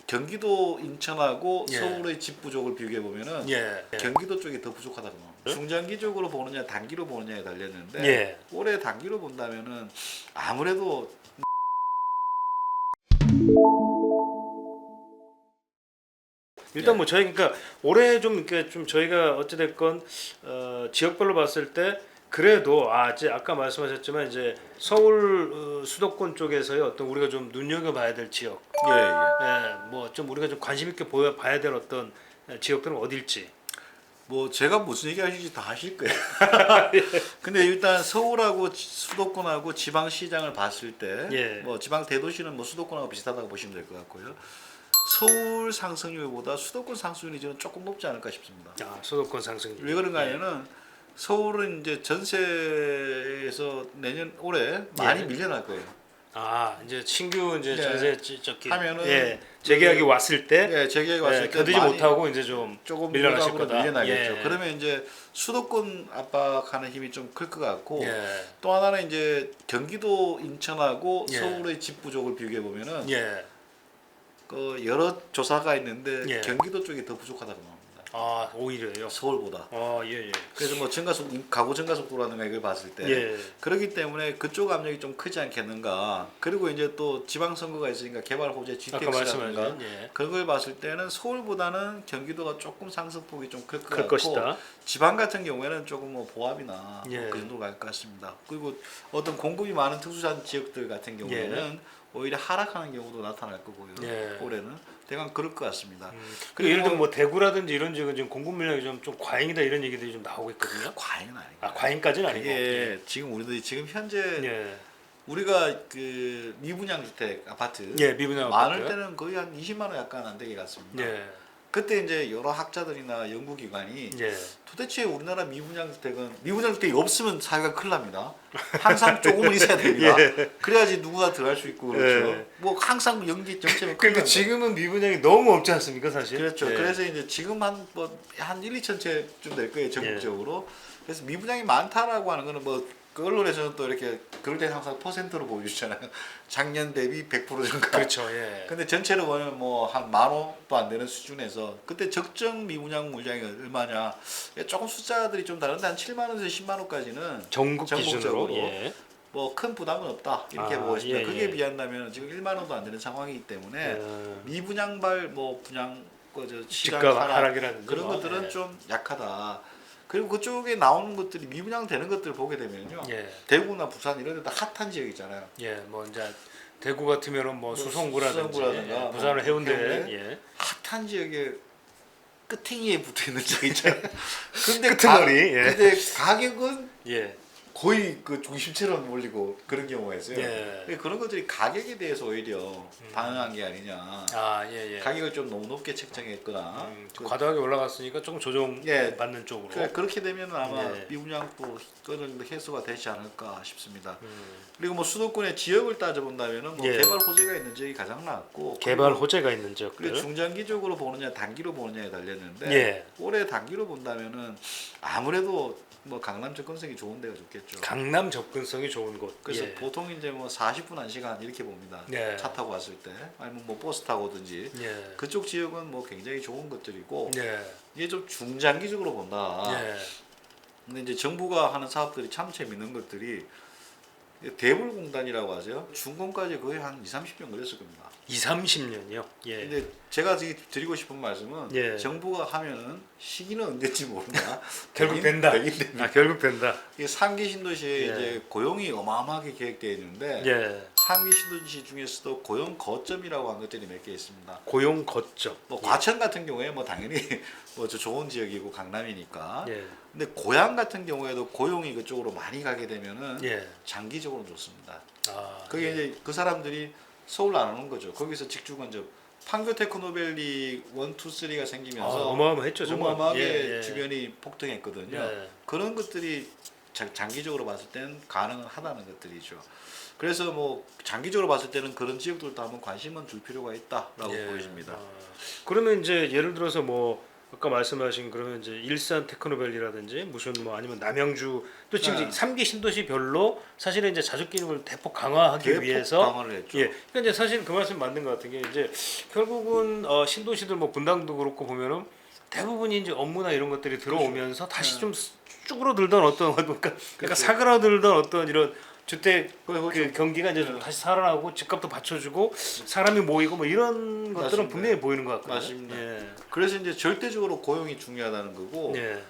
경기도 인천하고 예. 서울의 집 부족을 비교해 보면은 예. 경기도 쪽이 더 부족하다고 봅니다. 중장기적으로 보느냐 단기로 보느냐에 달렸는데 예. 올해 단기로 본다면은 아무래도 일단 예. 뭐 저희 그러니까 올해 좀 이렇게 좀 저희가 어찌 됐건 지역별로 봤을 때 그래도 이제 아까 말씀하셨지만 이제 서울 수도권 쪽에서의 어떤 우리가 좀 눈여겨봐야 될 지역, 예. 뭐 좀 우리가 좀 관심 있게 봐야 될 어떤 지역들은 어딜지. 뭐 제가 무슨 얘기 하실지 다 하실 거예요. 근데 일단 서울하고 수도권하고 지방시장을 봤을 때, 예. 뭐 지방 대도시는 뭐 수도권하고 비슷하다고 보시면 될 것 같고요. 서울 상승률보다 수도권 상승률이 저는 조금 높지 않을까 싶습니다. 수도권 상승률. 왜 그런가 하면은 서울은 이제 전세에서 내년 올해 많이 예. 밀려날 거예요. 이제 신규 이제 예. 전세 저기 하면은 재계약이 왔을 때 예, 재계약이 왔을 때 견디지 많이 못하고 이제 좀 조금 밀려나실 밀려나고 거다. 밀려나겠죠. 예. 그러면 이제 수도권 압박하는 힘이 좀 클 것 같고 예. 또 하나는 이제 경기도 인천하고 예. 서울의 집 부족을 비교해 보면은 예. 그 여러 조사가 있는데 예. 경기도 쪽이 더 부족하다고 나옵니다. 오히려요. 서울보다. 예. 그래서 뭐 가구 증가속도라든가 이걸 봤을 때 예. 그렇기 때문에 그쪽 압력이 좀 크지 않겠는가. 그리고 이제 또 지방선거가 있으니까 개발 호재 아까 GTX라든가 말씀하신 예. 그런 걸 봤을 때는 서울보다는 경기도가 조금 상승폭이 좀 클 것 클 같고 것이다. 지방 같은 경우에는 조금 뭐 보합이나 예. 그 정도 갈 것 같습니다. 그리고 어떤 공급이 많은 특수산 지역들 같은 경우에는 오히려 하락하는 경우도 나타날 거고요. 예. 올해는 대강 그럴 것 같습니다. 그리고 예를 들면 뭐 대구라든지 이런 지역은 지금 공급 물량이 좀 과잉이다 이런 얘기들이 좀 나오고 있거든요. 과잉은 아니고. 과잉까지는 아니고. 이게 지금 우리들이 지금 현재 예. 우리가 그 미분양 주택 아파트 미분양 많을 아파트. 때는 거의 한 20만 원 약간 안 되게 갔습니다. 예. 그때 이제 여러 학자들이나 연구기관이 예. 도대체 우리나라 미분양 주택이 없으면 사회가 큰일 납니다. 항상 조금은 있어야 됩니다. 그래야지 누구나 들어갈 수 있고 그렇죠. 예. 뭐 항상 연기 정체면 그러니까 지금은 미분양이 너무 없지 않습니까, 사실? 그렇죠. 예. 그래서 이제 지금 한 1, 2천 채쯤 될 거예요, 전국적으로. 그래서 미분양이 많다라고 하는 거는 뭐 그 언론에서는 또 이렇게 그럴 때 항상 퍼센트로 보여주잖아요. 작년 대비 100% 증가. 그렇죠. 예. 근데 전체로 보면 뭐 한 10,000원도 안 되는 수준에서 그때 적정 미분양 물량이 얼마냐 조금 숫자들이 좀 다른데 한 7만 원에서 10만 원까지는 전국 전국적으로 기준으로 예. 뭐 큰 부담은 없다 이렇게 보고 있습니다. 예, 그게 예. 비한다면 지금 1만 원도 안 되는 상황이기 때문에 미분양발 뭐 분양 시장 집값 하락이라든지 그런 뭐, 것들은 예. 좀 약하다. 그리고 그쪽에 나오는 것들이 미분양 되는 것들을 보게 되면요. 예. 대구나 부산 이런 데다 핫한 지역 있잖아요. 예, 뭐 이제 대구 같으면은 뭐 수성구라든지 수성구라든가 예, 부산은 뭐 해운대, 해운대. 예. 핫한 지역에 끝행이에 붙어 있는 지역 있잖아요. 근데 끄트머리, 예. 근데 가격은 예. 거의 그 중심처럼 몰리고 그런 경우가 있어요. 예. 근데 그런 것들이 가격에 대해서 오히려 반응한 게 아니냐. 예. 가격을 좀 너무 높게 책정했거나. 좀 과도하게 올라갔으니까 조금 조정 예. 받는 쪽으로. 그렇게 되면 아마 예. 미분양도 어느 정도 해소가 되지 않을까 싶습니다. 그리고 뭐 수도권의 지역을 따져본다면은 뭐 예. 개발 호재가 있는 지역이 가장 낫고 개발 그리고 호재가 있는 지역들. 그리고 중장기적으로 보느냐 단기로 보느냐에 달렸는데 예. 올해 단기로 본다면은 아무래도 뭐 강남 접근성이 좋은 데가 좋겠죠. 강남 접근성이 좋은 곳. 그래서 예. 보통 이제 뭐 40분 1시간 이렇게 봅니다. 예. 차 타고 왔을 때 아니면 뭐 버스 타고 오든지 예. 그쪽 지역은 뭐 굉장히 좋은 것들이고 예. 이게 좀 중장기적으로 본다. 예. 근데 이제 정부가 하는 사업들이 참 재밌는 것들이 대불공단이라고 하세요. 준공까지 거의 한 2, 30년 걸렸을 겁니다. 2, 30년이요. 예. 근데 제가 드리고 싶은 말씀은 예. 정부가 하면은 시기는 언제인지 모른다. 결국 된다. 되긴 됩니다. 결국 된다. 이게 3기 신도시에 예. 이제 고용이 어마어마하게 계획되어 있는데 예. 3기 신도시 중에서도 고용 거점이라고 한 것들이 몇 개 있습니다. 고용 거점. 뭐 과천 같은 경우에 뭐 당연히 뭐 좋은 지역이고 강남이니까. 예. 근데 고양 같은 경우에도 고용이 그쪽으로 많이 가게 되면은 예. 장기적으로 좋습니다. 그게 예. 이제 그 사람들이 서울 안 오는 거죠. 거기서 직주건접 판교 테크노밸리 1, 2, 3가 생기면서 어마어마했죠. 정말. 어마어마하게 예. 주변이 폭등했거든요. 예. 그런 것들이 장기적으로 봤을 때는 가능하다는 것들이죠. 그래서 뭐 장기적으로 봤을 때는 그런 지역들도 한번 관심은 둘 필요가 있다라고 예. 보여집니다. 그러면 이제 예를 들어서 뭐 아까 말씀하신 그러면 이제 일산 테크노밸리라든지 무슨 뭐 아니면 남양주 또 지금 네. 3기 신도시별로 사실은 이제 자족 기능을 대폭 강화하기 대폭 위해서 강화를 했죠. 예, 그러니까 이제 사실 그 말씀 맞는 것 같은 게 이제 결국은 신도시들 뭐 분당도 그렇고 보면은 대부분이 이제 업무나 이런 것들이 들어오면서 다시 네. 좀 쭈그러들던 어떤 그러니까 약간 사그라들던 어떤 이런 주택 그 경기가 이제 좀 다시 살아나고 집값도 받쳐주고 사람이 모이고 뭐 이런 것들은 맞습니다. 분명히 보이는 것 같거든요. 맞습니다. 예. 그래서 이제 절대적으로 고용이 중요하다는 거고 예.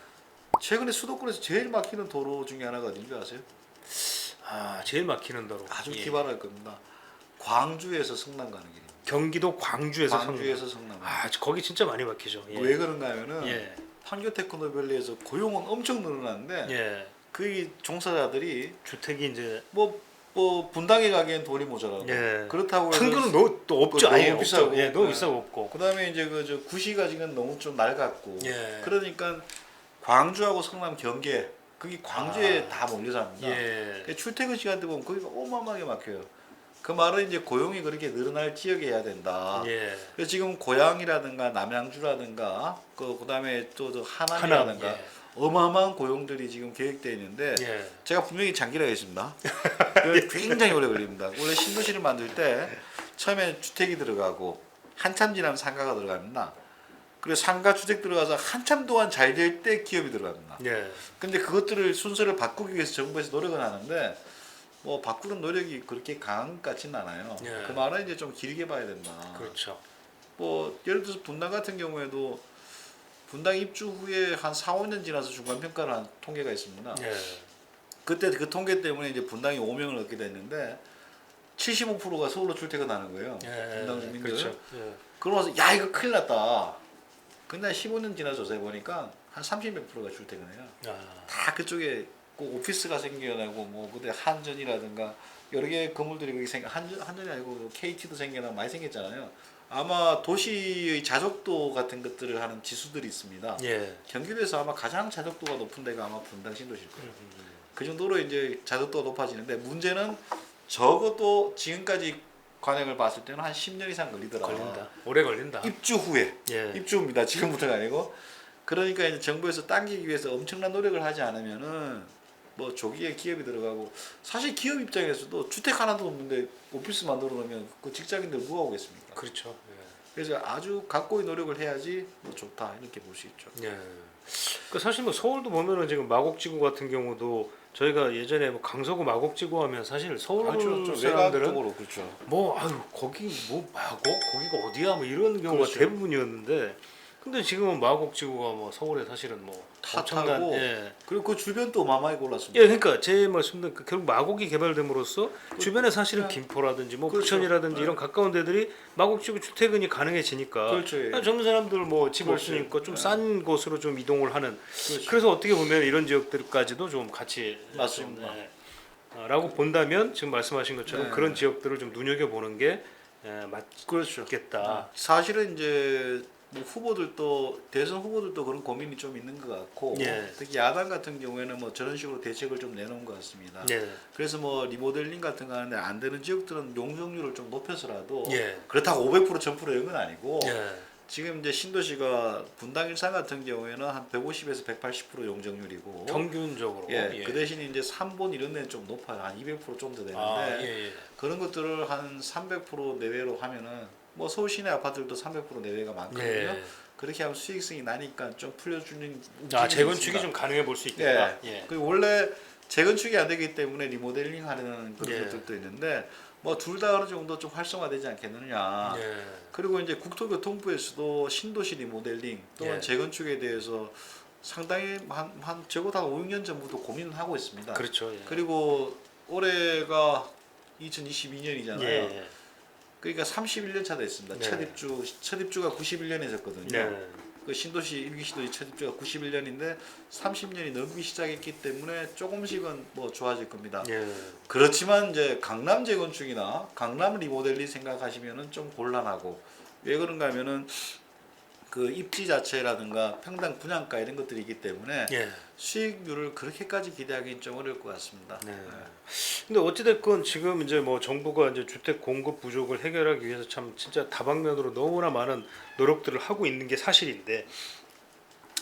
최근에 수도권에서 제일 막히는 도로 중에 하나가 어딘지 아세요? 아 제일 막히는 도로. 아주 예. 기발할 겁니다. 광주에서 성남 가는 길입니다. 경기도 광주에서 광주에서 성남. 아 거기 진짜 많이 막히죠. 예. 왜 그런가 하면은 예. 판교 테크노밸리에서 고용은 엄청 늘어났는데 예. 그 종사자들이 주택이 이제 뭐 분당에 가기엔 돈이 모자라고 예. 그렇다고 해서 판교는 또 없죠. 너무 아예 비싸고. 없죠. 예, 너무 네. 비싸고 없고. 그다음에 이제 그 저 구시가 지금 너무 좀 낡았고 예. 그러니까 광주하고 성남 경계 거기 광주에 다 몰려 삽니다. 예. 출퇴근 시간 때 보면 거기가 어마어마하게 막혀요. 그 말은 이제 고용이 그렇게 늘어날 지역에 해야 된다. 예. 그래서 지금 고양이라든가 남양주라든가 그다음에 또 하남이라든가 하남, 예. 어마어마한 고용들이 지금 계획되어 있는데 예. 제가 분명히 장기라고 했습니다. 굉장히 오래 걸립니다. 원래 신도시를 만들 때 처음에 주택이 들어가고 한참 지나면 상가가 들어갑니다. 그리고 상가 주택 들어가서 한참 동안 잘 될 때 기업이 들어갑니다. 예. 근데 그것들을 순서를 바꾸기 위해서 정부에서 노력은 하는데 뭐 바꾸는 노력이 그렇게 강한 것 같지는 않아요. 예. 그 말은 이제 좀 길게 봐야 된다. 그렇죠. 뭐 예를 들어서 분당 같은 경우에도 분당 입주 후에 한 4, 5년 지나서 중간 평가를 한 통계가 있습니다. 예. 그때 그 통계 때문에 이제 분당이 5명을 얻게 됐는데 75%가 서울로 출퇴근하는 거예요. 예. 분당 주민들. 그렇죠. 예. 그러면서 야 이거 큰일 났다. 근데 15년 지나 조사해 보니까 한 30%가 출퇴근해요. 아. 다 그쪽에 꼭 오피스가 생겨나고 뭐 그때 한전이라든가 여러 개의 건물들이 거기 한전이 아니고 KT도 생겨나고 많이 생겼잖아요. 아마 도시의 자족도 같은 것들을 하는 지수들이 있습니다. 예. 경기도에서 아마 가장 자족도가 높은 데가 아마 분당 신도시일 거예요. 그 정도로 이제 자족도가 높아지는데 문제는 적어도 지금까지 관행을 봤을 때는 한 10년 이상 걸리더라. 걸린다. 오래 걸린다. 입주 후에. 예. 입주입니다. 지금부터가 아니고. 그러니까 이제 정부에서 당기기 위해서 엄청난 노력을 하지 않으면은 뭐 조기에 기업이 들어가고 사실 기업 입장에서도 주택 하나도 없는데 오피스 만들어 놓으면 그 직장인들 뭐가 오겠습니까? 그렇죠. 예. 그래서 아주 각고의 노력을 해야지 뭐 좋다 이렇게 볼 수 있죠. 예. 그 사실 뭐 서울도 보면은 지금 마곡지구 같은 경우도 저희가 예전에 뭐 강서구 마곡지구 하면 사실 서울 좀 사람들은 외곽적으로 그렇죠. 뭐 아유 거기 뭐 마곡 거기가 어디야 뭐 이런 경우가 그렇죠. 대부분이었는데 근데 지금은 마곡지구가 뭐 서울에 사실은 뭐 탓하고 예. 그리고 그 주변도 어마어마하게 골랐습니다. 예, 그러니까 제 말씀도 결국 마곡이 개발됨으로써 주변에 사실은 네. 김포라든지 뭐 그렇죠. 부천이라든지 네. 이런 가까운 데들이 마곡지구 출퇴근이 가능해지니까 그렇죠. 예. 젊은 사람들 뭐 집 그렇죠. 없으니까 좀 네. 싼 곳으로 좀 이동을 하는 그렇죠. 그래서 어떻게 보면 이런 지역들까지도 좀 같이 맞습니다. 좀, 라고 본다면 지금 말씀하신 것처럼 네. 그런 지역들을 좀 눈여겨 보는 게 그렇죠. 맞겠다. 사실은 이제 뭐 후보들도 대선 후보들도 그런 고민이 좀 있는 것 같고 예. 특히 야당 같은 경우에는 뭐 저런 식으로 대책을 좀 내놓은 것 같습니다. 예. 그래서 뭐 리모델링 같은 거 하는데 안 되는 지역들은 용적률을 좀 높여서라도 예. 그렇다고 500% 전부로 이런 건 아니고 예. 지금 이제 신도시가 분당 일산 같은 경우에는 한 150에서 180% 용적률이고 평균적으로 예, 그 대신에 이제 3본 이런 데는 좀 높아요. 한 200% 좀 더 되는데 아, 예, 예. 그런 것들을 한 300% 내외로 하면은 뭐 서울 시내 아파트들도 300% 내외가 많거든요. 예. 그렇게 하면 수익성이 나니까 좀 풀려주는 아, 움직임이 재건축이 있습니다. 좀 가능해 볼 수 있겠다. 예. 예. 그리고 원래 재건축이 안 되기 때문에 리모델링 하는 그런 예. 것들도 있는데 뭐 둘 다 어느 정도 좀 활성화되지 않겠느냐. 예. 그리고 이제 국토교통부에서도 신도시 리모델링 또는 예. 재건축에 대해서 상당히 한 적어도 한 5, 6년 전부터 고민을 하고 있습니다. 그렇죠. 예. 그리고 올해가 2022년이잖아요. 예. 그러니까 31년 차 됐습니다. 네. 첫 입주가 91년에 있었거든요. 네. 그 신도시 일기 신도시 첫 입주가 91년인데 30년이 넘기 시작했기 때문에 조금씩은 뭐 좋아질 겁니다. 예. 그렇지만 이제 강남 재건축이나 강남 리모델링 생각하시면은 좀 곤란하고 왜 그런가 하면은 그 입지 자체라든가 평당 분양가 이런 것들이 있기 때문에 예. 수익률을 그렇게까지 기대하기는 좀 어려울 것 같습니다. 네. 근데 어찌됐건 지금 이제 뭐 정부가 이제 주택 공급 부족을 해결하기 위해서 참 진짜 다방면으로 너무나 많은 노력들을 하고 있는 게 사실인데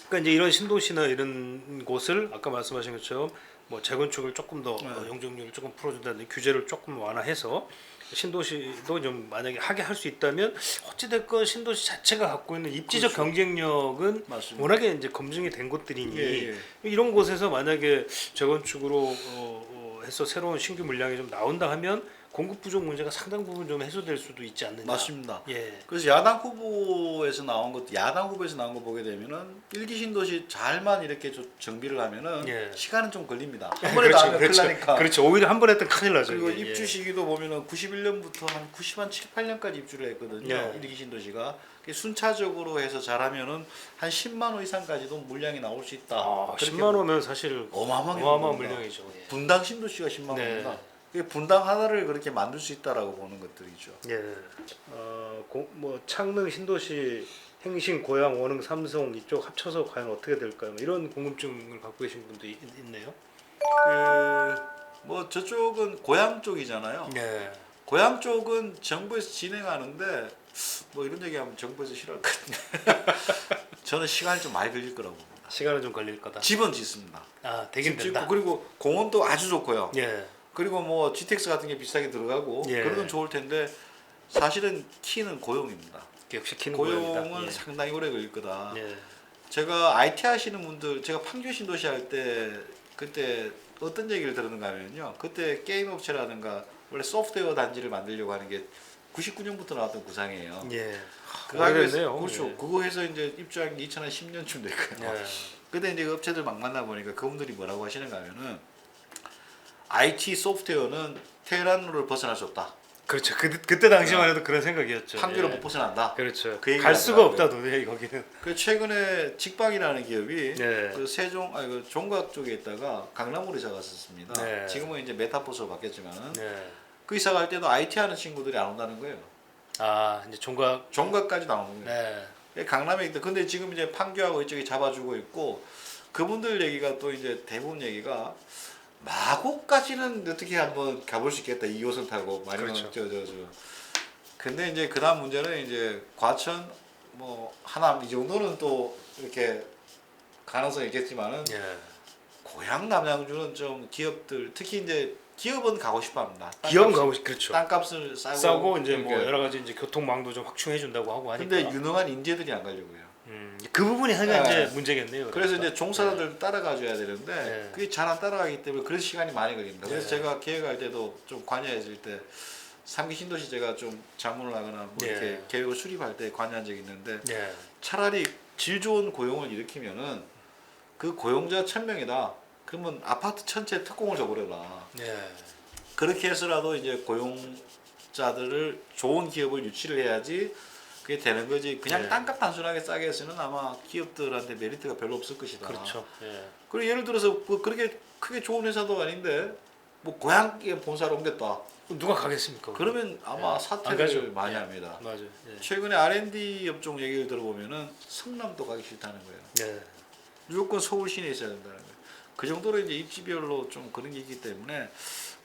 그러니까 이제 이런 신도시나 이런 곳을 아까 말씀하신 것처럼 뭐 재건축을 조금 더 용적률을 조금 풀어준다는 규제를 조금 완화해서 신도시도 좀 만약에 하게 할 수 있다면 어찌됐건 신도시 자체가 갖고 있는 입지적 그렇죠. 경쟁력은 맞습니다. 워낙에 이제 검증이 된 곳들이니 예, 예. 이런 곳에서 만약에 재건축으로 해서 새로운 신규 물량이 좀 나온다 하면 공급 부족 문제가 상당 부분 좀 해소될 수도 있지 않느냐. 맞습니다. 예. 그래서 야당 후보에서 나온 거 보게 되면은 일기 신도시 잘만 이렇게 정비를 하면은 예. 시간은 좀 걸립니다. 한 번에 다 하면 큰일 나니까. 그렇죠. 오히려 한 번에 했던 큰일 나죠. 그리고 이게. 입주 시기도 보면은 91년부터 한 7, 8년까지 입주를 했거든요. 예. 일기 신도시가 순차적으로 해서 잘하면 한 10만 호 이상까지도 물량이 나올 수 있다. 아, 그렇게 10만 원면 사실 어마어마하게 어마어마한 됩니다. 물량이죠. 예. 분당 신도시가 10만 네. 원입니다. 분당 하나를 그렇게 만들 수 있다라고 보는 것들이죠. 예. 뭐 창릉 신도시 행신 고양 원흥 삼성 이쪽 합쳐서 과연 어떻게 될까요? 뭐 이런 궁금증을 갖고 계신 분도 있네요. 뭐 저쪽은 고향 쪽이잖아요. 네. 고향 쪽은 정부에서 진행하는데 뭐 이런 얘기하면 정부에서 싫어할 것 같은데 저는 시간이 좀 많이 걸릴 거라고 봅니다. 시간은 좀 걸릴 거다. 집은 짓습니다. 아, 되긴 집 짓고 된다. 그리고 공원도 아주 좋고요. 예. 그리고 뭐 GTX 같은 게 비싸게 들어가고 예. 그런 건 좋을 텐데 사실은 키는 고용입니다. 역시 키는 고용은 고용이다. 상당히 오래 걸릴 거다. 예. 제가 IT 하시는 분들, 제가 판교 신도시 할 때 그때 어떤 얘기를 들었는가 하면요. 그때 게임 업체라든가 원래 소프트웨어 단지를 만들려고 하는 게 99년부터 나왔던 구상이에요. 예. 그거 하기 위해서- 오래됐네요. 그렇죠. 예. 그거 해서 이제 입주한 게 2010년쯤 될 거예요. 예. 근데 이제 업체들 막 만나 보니까 그분들이 뭐라고 하시는가 하면은 IT 소프트웨어는 테헤란로를 벗어날 수 없다. 그렇죠. 그때 당시만 해도 그런 생각이었죠. 판교를 예. 못 벗어난다. 그렇죠. 그 얘기를 갈 수가 하더라고요. 없다 도저히 거기는. 그 최근에 직방이라는 기업이 네. 그 그 종각 쪽에 있다가 강남으로 이사 갔었습니다. 네. 지금은 이제 메타버스로 바뀌었지만은 네. 그 이사 갈 때도 IT 하는 친구들이 안 온다는 거예요. 아, 이제 종각. 종각까지 나오는 거예요. 네. 강남에 있다. 근데 지금 이제 판교하고 이쪽이 잡아주고 있고 그분들 얘기가 또 이제 대부분 얘기가 마곡까지는 어떻게 한번 가볼 수 있겠다. 2호선 타고 많이 그렇죠. 근데 이제 그다음 문제는 이제 과천 뭐 하남 이 정도는 또 이렇게 가능성이 있겠지만은 예. 고향 남양주는 좀 기업들 특히 이제 기업은 가고 싶어합니다. 기업은 가고 싶 그렇죠. 땅값을 싸고, 싸고 이제 뭐 그러니까. 여러 가지 이제 교통망도 좀 확충해 준다고 하고 하니까. 근데 유능한 인재들이 안 가려고요. 그 부분이 하나 네. 이제 문제겠네요. 그래서 그러니까. 이제 종사자들 따라가줘야 되는데 네. 그게 잘 안 따라가기 때문에 그래서 시간이 많이 걸립니다. 그래서 네. 제가 계획할 때도 좀 관여했을 때 3기 신도시 제가 좀 자문을 하거나 뭐 네. 이렇게 계획을 수립할 때 관여한 적이 있는데 예. 차라리 질 좋은 고용을 일으키면은 그 고용자 1000명이다. 그러면 아파트 전체 특공을 줘버려라. 예. 그렇게 해서라도 이제 고용자들을 좋은 기업을 유치를 해야지 그게 되는 거지. 그냥 네. 땅값 단순하게 싸게 해서는 아마 기업들한테 메리트가 별로 없을 것이다. 그렇죠. 예. 그리고 예를 들어서 뭐 그렇게 크게 좋은 회사도 아닌데 뭐 고향에 본사를 옮겼다. 누가 가겠습니까? 그러면 아마 예. 안 사퇴를 가죠. 많이 예. 합니다. 맞아요. 예. 최근에 R&D 업종 얘기를 들어보면은 성남도 가기 싫다는 거예요. 예. 무조건 서울 시내에 있어야 된다는 거예요. 그 정도로 이제 입지별로 좀 그런 게 있기 때문에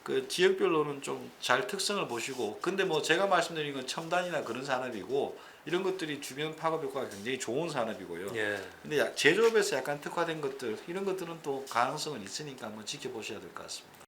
그 지역별로는 좀 잘 특성을 보시고 근데 뭐 제가 말씀드린 건 첨단이나 그런 산업이고 이런 것들이 주변 파급 효과가 굉장히 좋은 산업이고요. 예. 근데 제조업에서 약간 특화된 것들 이런 것들은 또 가능성은 있으니까 한번 지켜보셔야 될 것 같습니다.